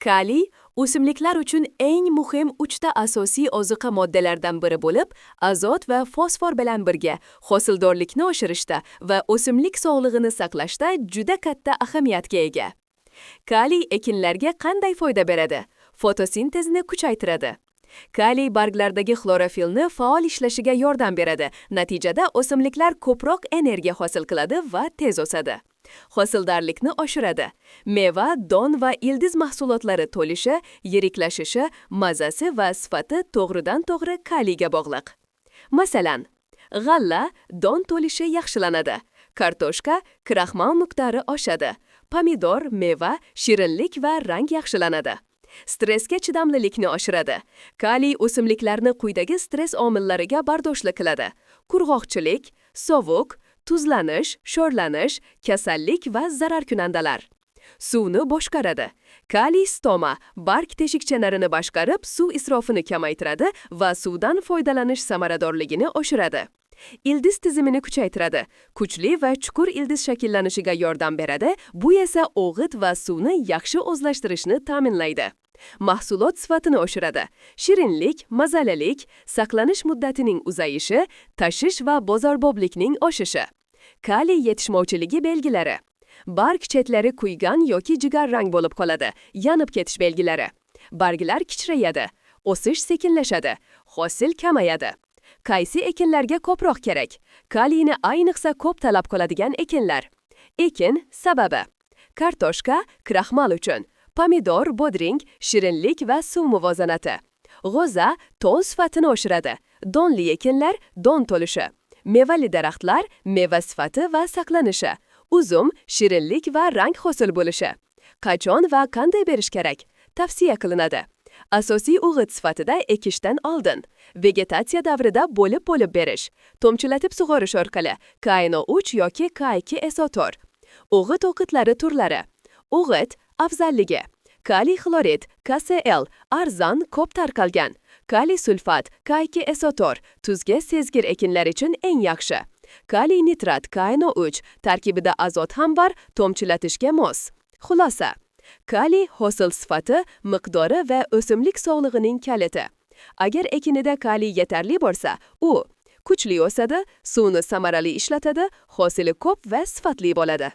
Kaliy o'simliklar uchun eng muhim 3 ta asosiy ozuqa moddalaridan biri bo'lib, azot va fosfor bilan birga hosildorlikni oshirishda va o'simlik sog'lig'ini saqlashda juda katta ahamiyatga ega. Kaliy ekinlarga qanday foyda beradi? Fotosintezni kuchaytiradi. Kaliy barglardagi xlorofilni faol ishlashiga yordam beradi. Natijada o'simliklar ko'proq energiya hosil qiladi va tez o'sadi. Hosildorlikni oshiradi. Meva, don va ildiz mahsulotlari to'lishi, yiriklashishi, mazasi va sifati to'g'ridan-to'g'ri kaliyga bog'liq. Masalan, g'alla, don to'lishi yaxshilanadi. Kartoshka, kraxmal miqdori oshadi. Pomidor, meva, shirinlik va rang yaxshilanadi. Stressga chidamlilikni oshiradi. Kaliy o'simliklarni quyidagi stress omillariga bardoshli qiladi. Qurg'oqchilik, sovuq, tuzlanish, sho'rlanish, kasallik va zararkunandalar. Suvni boshqaradi. Kaliy stoma, barg teshikchalarini boshqarib, suv isrofini kamaytiradi va suvdan foydalanish samaradorligini oshiradi. Ildiz tizimini kuchaytiradi. Kuchli va chuqur ildiz shakllanishiga yordam beradi. Bu esa o'g'it va suvni yaxshi o'zlashtirishni ta'minlaydi. Mahsulot sifatini oshiradi. Shirinlik, mazalilik, saqlanish muddatining uzayishi, tashish va bozorboblikning oshishi. Kaliy yetishmovchiligi belgilari. Barg chetlari kuygan yoki jigar rang bo'lib qoladi. Yanib ketish belgilari. Barglar kichrayadi. O'sish sekinlashadi. Hosil kamayadi. Qaysi ekinlarga ko'proq kerak? Kaliyni ayniqsa ko'p talab qiladigan ekinlar. Ekin sababi: kartoshka, kraxmal uchun. Pomidor, bodring, shirinlik va suv muvozanati. G'o'za to'n sifatini oshiradi. Donli ekinlar, don to'lishi. Mevali daraxtlar, meva sifati va saqlanishi. Uzum, shirinlik va rang hosil bo'lishi. Qachon va qanday berish kerak? Tavsiya qilinadi. Asosiy o'g'it sifatida ekishdan oldin, vegetatsiya davrida bo'lib berish, tomchilatib sug'orish orqali KNO3 yoki K2 SO4. O'g'it o'qitlari turlari. O'g'it afzalligi: kaliy xlorid, KCl, arzon, ko'p tarqalgan. Kaliy sulfat, K2 SO4, tuzga sezgir ekinlar uchun eng yaxshi. Kaliy nitrat, KNO3, tarkibida azot ham bor, tomchilatishga mos. Xulosa: kaliy hosil sifati, miqdori va o'simlik sog'lig'ining kaliti. Agar ekinida kaliy yetarli bo'lsa, u kuchli o'sadi, suvni samarali ishlatadi, hosili ko'p va sifatli bo'ladi.